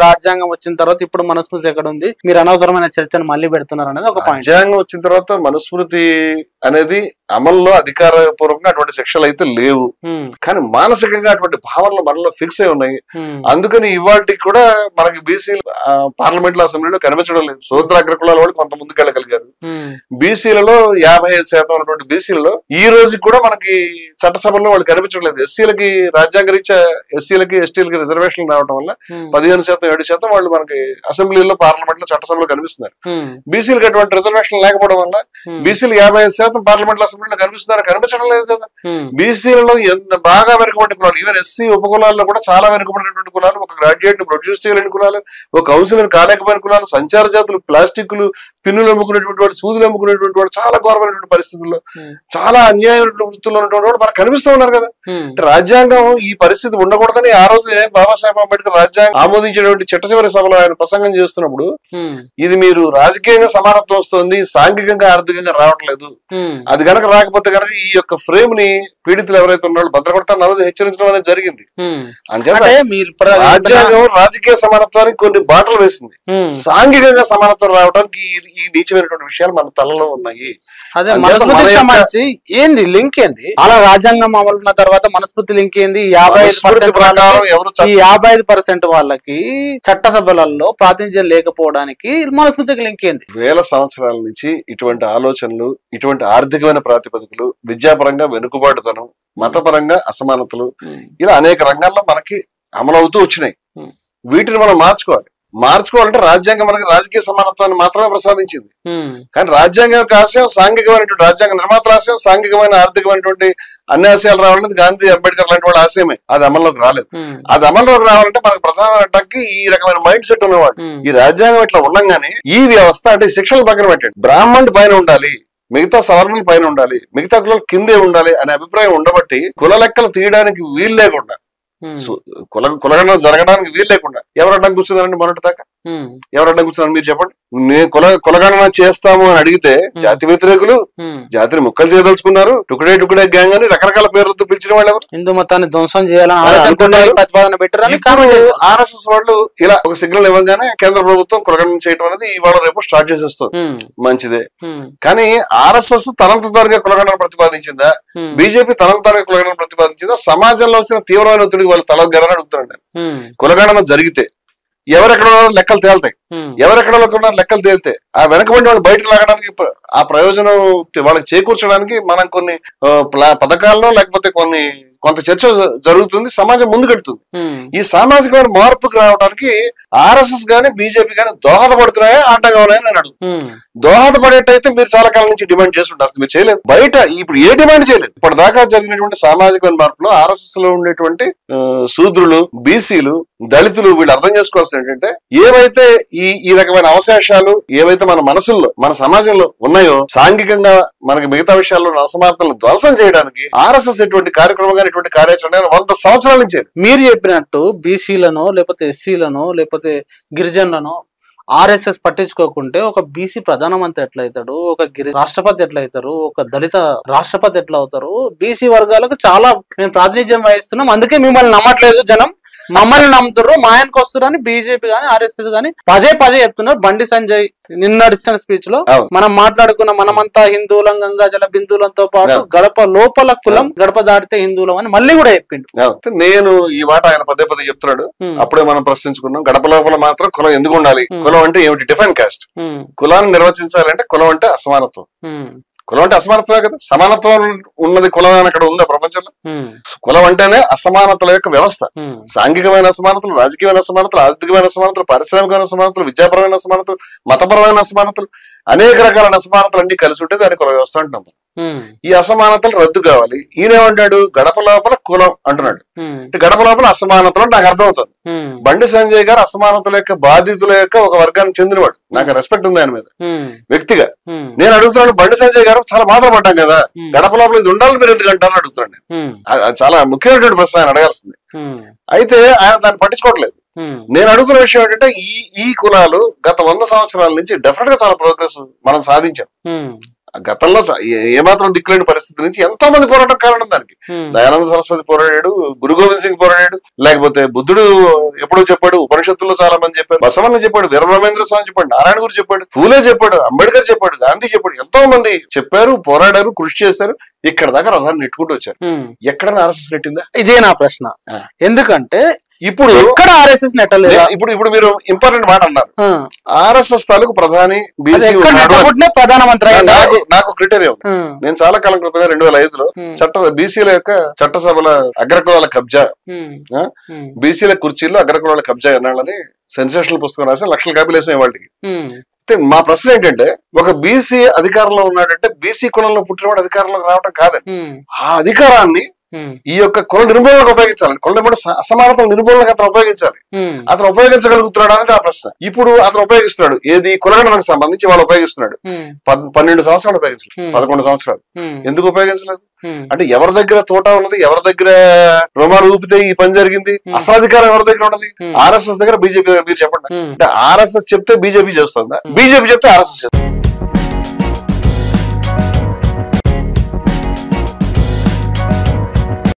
రాజ్యాంగం వచ్చిన తర్వాత ఇప్పుడు మనుస్మృతి ఎక్కడ ఉంది, మీరు అనవసరమైన చర్చను మళ్ళీ పెడుతున్నారు అనేది ఒక పాయింట్. రాజ్యాంగం వచ్చిన తర్వాత మనుస్మృతి అనేది అమల్లో అధికారపూర్వకంగా అటువంటి శిక్షలు అయితే లేవు, కానీ మానసికంగా అటువంటి భావనలు మనలో ఫిక్స్ అయి ఉన్నాయి. అందుకని ఇవాళకి కూడా మనకి బీసీలు పార్లమెంట్ లో అసెంబ్లీలో కనిపించడం లేదు. శూద్రాగ్ర కులాల వాళ్ళు కొంత ముందుకు వెళ్ళగలిగారు. బీసీలలో 55% ఉన్నటువంటి బీసీలలో ఈ రోజు కూడా మనకి చట్టసభల్లో వాళ్ళు కనిపించడం లేదు. ఎస్సీలకి రాజ్యాంగ రీత్యా ఎస్సీలకి ఎస్టీలకి రిజర్వేషన్లు రావడం వల్ల 15%, 7% వాళ్ళు మనకి అసెంబ్లీలో పార్లమెంట్ లో చట్టసభలో కనిపిస్తున్నారు. బీసీలకి అటువంటి రిజర్వేషన్ లేకపోవడం వల్ల బీసీలు 55% పార్లమెంట్ లో అసెంబ్లీలో కనిపిస్తున్నారు, కనిపించడం లేదు కదా. బీసీలలో ఎంత బాగా వెనుకబడిన కులాలు, ఈవెన్ ఎస్సీ ఉపకులాల్లో కూడా చాలా వెనుకబడినటువంటి కులాలు, ఒక గ్రాడ్యుయేట్ ను ప్రొడ్యూస్ చేయలేని కులాలు, ఒక కౌన్సిలర్ కాలేకపోయిన కులాలు, సంచార జాతులు, ప్లాస్టిక్లు, పిన్నులు అమ్ముకునేటువంటి వాడు, సూదులు అమ్ముకునేటువంటి వాడు, చాలా ఘోరమైనటువంటి పరిస్థితుల్లో, చాలా అన్యాయమైన వృత్తుల్లో ఉన్నటువంటి వాడు మనకు కనిపిస్తూ ఉన్నారు కదా. రాజ్యాంగం ఈ పరిస్థితి ఉండకూడదని ఆ రోజే బాబాసాహెబ్ అంబేద్కర్ రాజ్యాంగం ఆమోదించినటువంటి చిట్ట సభలో ఆయన ప్రసంగం చేస్తున్నప్పుడు, ఇది మీరు రాజకీయంగా సమానత్వం వస్తుంది, సాంఘికంగా ఆర్థికంగా రావట్లేదు, అది గనక రాకపోతే గనక ఈ యొక్క ఫ్రేమ్ ని పీడితులు ఎవరైతే ఉన్నారో భద్రపడతారని ఆ రోజు హెచ్చరించడం అనేది జరిగింది. అంచేత రాజ్యాంగం రాజకీయ సమానత్వానికి కొన్ని బాటలు వేసింది, సాంఘికంగా సమానత్వం రావడానికి ఈ నీచమైనటువంటి విషయాలు మన తలలో ఉన్నాయి. అదే మనుస్మృతికి సంబంధించి ఏంది లింక్ ఏంది, అలా రాజ్యాంగం అమలు ఉన్న తర్వాత మనుస్మృతి లింక్ ఏంది? 55% వాళ్ళకి చట్టసభలలో ప్రాతినిధ్యం లేకపోవడానికి మనుస్మృతికి లింక్ ఏంది? వేల సంవత్సరాల నుంచి ఇటువంటి ఆలోచనలు, ఇటువంటి ఆర్థికమైన ప్రాతిపదికలు, విద్యాపరంగా వెనుకబాటుతనం, మతపరంగా అసమానతలు, ఇలా అనేక రంగాల్లో మనకి అమలవుతూ వచ్చినాయి. వీటిని మనం మార్చుకోవాలంటే రాజ్యాంగం మనకి రాజకీయ సమానత్వాన్ని మాత్రమే ప్రసాదించింది. కానీ రాజ్యాంగం యొక్క ఆశయం సాంఘికమైనటువంటి, రాజ్యాంగ నిర్మాతల ఆశయం సాంఘికమైన ఆర్థికమైనటువంటి అన్ని ఆశయాలు రావాలంటే గాంధీ, అంబేద్కర్ లాంటి వాళ్ళ ఆశయమే. అది అమల్లోకి రాలేదు. అది అమల్లోకి రావాలంటే మనకు ప్రధానకి ఈ రకమైన మైండ్ సెట్ ఉన్నవాడు. ఈ రాజ్యాంగం ఇట్లా ఉండగానే ఈ వ్యవస్థ అంటే శిక్షణ పక్కన పెట్టండి, బ్రాహ్మణుడు పైన ఉండాలి, మిగతా సవర్ణుల పైన ఉండాలి, మిగతా కులాలు కిందే ఉండాలి అనే అభిప్రాయం ఉండబట్టి కుల లెక్కలు తీయడానికి వీలు లేకుండా, కులగణన జరగడానికి వీలు లేకుండా ఎవరు అడ్డం కూర్చున్నారండి? మొన్నటి దాకా ఎవరు అడ్డం కూర్చున్నారు మీరు చెప్పండి. నేను కులగణన చేస్తాము అని అడిగితే జాతి వ్యతిరేకులు జాతిని ముక్కలు చేయదలుచుకున్నారు, టుకుడే గ్యాంగ్ అని రకరకాల పేర్లతో పిలిచిన వాళ్ళు ఎవరు? హిందూ మతాన్ని ధ్వంసం చేయాలని ప్రతిపాదన పెట్టారు. ఆర్ఎస్ఎస్ వాళ్ళు ఇలా ఒక సిగ్నల్ ఇవ్వగానే కేంద్ర ప్రభుత్వం కులగణన చేయడం అనేది ఇవాళ రేపు స్టార్ట్ చేసేస్తుంది. మంచిదే, కానీ ఆర్ఎస్ఎస్ తనంత తారుగా కులగణన ప్రతిపాదించిందా? బీజేపీ తనంత తారుగా కులగణన ప్రతిపాదించిందా? సమాజంలో వచ్చిన తీవ్రమైన ఒత్తిడికి వాళ్ళు తలొగ్గారని అడుగుతున్నాడు. కులగణన జరిగితే ఎవరెక్కడ లెక్కలు తేలుతాయి, ఎవరెక్కడ లెక్కలు తేలితే ఆ వెనకబడి వాళ్ళు బయటకు లాగడానికి, ఆ ప్రయోజనం వాళ్ళకి చేకూర్చడానికి మనం కొన్ని పథకాలను లేకపోతే కొంత చర్చ జరుగుతుంది, సమాజం ముందుకెళ్తుంది. ఈ సామాజికమైన మార్పుకు రావడానికి ఆర్ఎస్ఎస్ గానీ బీజేపీ గానీ దోహదపడుతున్నాయా, ఆటంగా ఉన్నాయని నేను అడుగు. దోహదపడేటైతే మీరు చాలా కాలం నుంచి డిమాండ్ చేస్తుంటారు, అసలు మీరు చేయలేదు. బయట ఇప్పుడు ఏ డిమాండ్ చేయలేదు. ఇప్పటి దాకా జరిగినటువంటి సామాజిక మార్పులో ఆర్ఎస్ఎస్ లో ఉండేటువంటి శూద్రులు, బీసీలు, దళితులు వీళ్ళు అర్థం చేసుకోవాల్సింది ఏంటంటే, ఏవైతే ఈ రకమైన అవశేషాలు ఏవైతే మన మనసుల్లో, మన సమాజంలో ఉన్నాయో, సాంఘికంగా మనకి మిగతా విషయాల్లో అసమానతలను ధ్వంసం చేయడానికి ఆర్ఎస్ఎస్ ఎటువంటి కార్యక్రమం కానీ ఎటువంటి కార్యాచరణ 100 సంవత్సరాల నుంచి. మీరు చెప్పినట్టు బీసీలను లేకపోతే ఎస్సీలను లేకపోతే గిరిజనులను ఆర్ఎస్ఎస్ పట్టించుకోకుంటే ఒక బీసీ ప్రధానమంత్రి ఎట్లయితాడు, ఒక రాష్ట్రపతి ఎట్లయితారు, ఒక దళిత రాష్ట్రపతి ఎట్లా అవుతారు? బీసీ వర్గాలకు చాలా మేము ప్రాతినిధ్యం వహిస్తున్నాం, అందుకే మిమ్మల్ని నమ్మట్లేదు జనం, మమ్మల్ని నమ్ముతారు, మా ఆయనకు వస్తున్నారు బీజేపీ గానీ ఆర్ఎస్ఎస్ గానీ పదే చెప్తున్నారు. బండి సంజయ్ నిన్న నడిచిన స్పీచ్ లో మనం మాట్లాడుకున్న మనమంతా హిందువులం, గంగా జల బిందువులతో పాటు గడప లోపల కులం, గడప దాటితే హిందువులం అని మళ్ళీ కూడా చెప్పిండు. నేను ఈ మాట ఆయన పదే చెప్తున్నాడు. అప్పుడే మనం ప్రశ్నించుకున్నాం, గడప లోపల మాత్రం కులం ఎందుకు ఉండాలి? కులం అంటే ఏమిటి? Define cost. కులాన్ని నిర్వచించాలంటే కులం అంటే అసమానత్వం. కులం అంటే అసమానత్వమే కదా. సమానత్వం ఉన్నది కులం అని అక్కడ ఉందా ప్రపంచంలో? కులం అంటేనే అసమానతల యొక్క వ్యవస్థ. సాంఘికమైన అసమానతలు, రాజకీయమైన అసమానతలు, ఆర్థికమైన అసమానతలు, పారిశ్రామికమైన అసమానతలు, విద్యాపరమైన అసమానతలు, మతపరమైన అసమానతలు, అనేక రకాల అసమానతలు అన్ని కలిసి ఉంటే దాని కుల వ్యవస్థ అంటున్నాం. ఈ అసమానతలు రద్దు కావాలి. ఈయనేమంటాడు? గడప లోపల కులం అంటున్నాడు. గడప లోపల అసమానతలు నాకు అర్థమవుతుంది. బండి సంజయ్ గారు అసమానతల యొక్క బాధితుల యొక్క ఒక వర్గానికి చెందినవాడు, నాకు రెస్పెక్ట్ ఉంది ఆయన మీద వ్యక్తిగా. నేను అడుగుతున్నాను, బండి సంజయ్ గారు చాలా బాధపడ్డాం కదా, గడప లోపల ఇది ఉండాలని మీరు ఎందుకు అంటారని అడుగుతున్నాను. చాలా ముఖ్యమైనటువంటి ప్రశ్న ఆయన అడగాల్సింది. అయితే ఆయన దాన్ని పట్టించుకోవట్లేదు. నేను అడుగుతున్న విషయం ఏంటంటే, ఈ కులాలు గత 100 సంవత్సరాల నుంచి డెఫినెట్ గా చాలా ప్రోగ్రెస్ మనం సాధించాం. గతంలో ఏమాత్రం దిక్కులేని పరిస్థితి నుంచి ఎంతో మంది పోరాటం కారణం దానికి. దయానంద సరస్వతి పోరాడాడు, గురు గోవింద్ సింగ్ పోరాడాడు, లేకపోతే బుద్ధుడు ఎప్పుడో చెప్పాడు, ఉపనిషత్తుల్లో చాలా మంది చెప్పారు, బసవన్న చెప్పాడు, వీరబ్రహ్మేంద్ర స్వామి చెప్పాడు, నారాయణ గురు చెప్పాడు, ఫూలే చెప్పాడు, అంబేద్కర్ చెప్పాడు, గాంధీ చెప్పాడు, ఎంతో మంది చెప్పారు, పోరాడారు, కృషి చేశారు, ఇక్కడ దాకా రథాన్ని నెట్టుకుంటూ వచ్చారు. ఎక్కడైనా ఆర్ఎస్ఎస్ నెట్టిందా? ఇదే నా ప్రశ్న. ఎందుకంటే ఇప్పుడు ఎక్కడ ఆర్ఎస్ఎస్ నెట్టలేదు. ఇప్పుడు మీరు ఇంపార్టెంట్ మాట అన్నారు, ఆర్ఎస్ఎస్ తాలూకు ప్రధాని బీసీ ప్రధానమంత్రి. నాకు క్రిటేరియా ఉంది. నేను చాలా కాలం క్రితమే 2005లో బీసీల యొక్క చట్టసభల అగ్రకులాల కబ్జా, బీసీల కుర్చీల్లో అగ్రకులాల కబ్జా ఎన్నాళ్ళని సెన్సేషనల్ పుస్తకం రాసి లక్షల కాపీలు వేసాం వాళ్ళకి. మా ప్రశ్న ఏంటంటే, ఒక బీసీ అధికారంలో ఉన్నాడంటే బీసీ కులంలో పుట్టినవాడు అధికారంలోకి రావడం కాదండి. ఆ అధికారాన్ని ఈ యొక్క కుల నిర్మూలనకు ఉపయోగించాలి, కుల నిర్మూలన అసమానతల నిర్మూలనకు అతను ఉపయోగించాలి. అతను ఉపయోగించగలుగుతున్నాడు అనేది ఆ ప్రశ్న. ఇప్పుడు అతను ఉపయోగిస్తున్నాడు ఏది, కులగణనకు సంబంధించి వాళ్ళు ఉపయోగిస్తున్నాడు. 12 సంవత్సరాలు ఉపయోగించలేదు, 11 సంవత్సరాలు. ఎందుకు ఉపయోగించలేదు అంటే, ఎవరి దగ్గర తోట ఉన్నది, ఎవరి దగ్గర రుమాలు ఊపితే ఈ పని జరిగింది, అసలు అధికారం ఎవరి దగ్గర ఉన్నది? ఆర్ఎస్ఎస్ దగ్గర, బీజేపీ దగ్గర. మీరు చెప్పండి. అంటే ఆర్ఎస్ఎస్ చెప్తే బీజేపీ చేస్తుందా, బీజేపీ చెప్తే ఆర్ఎస్ఎస్ చేస్తుంది?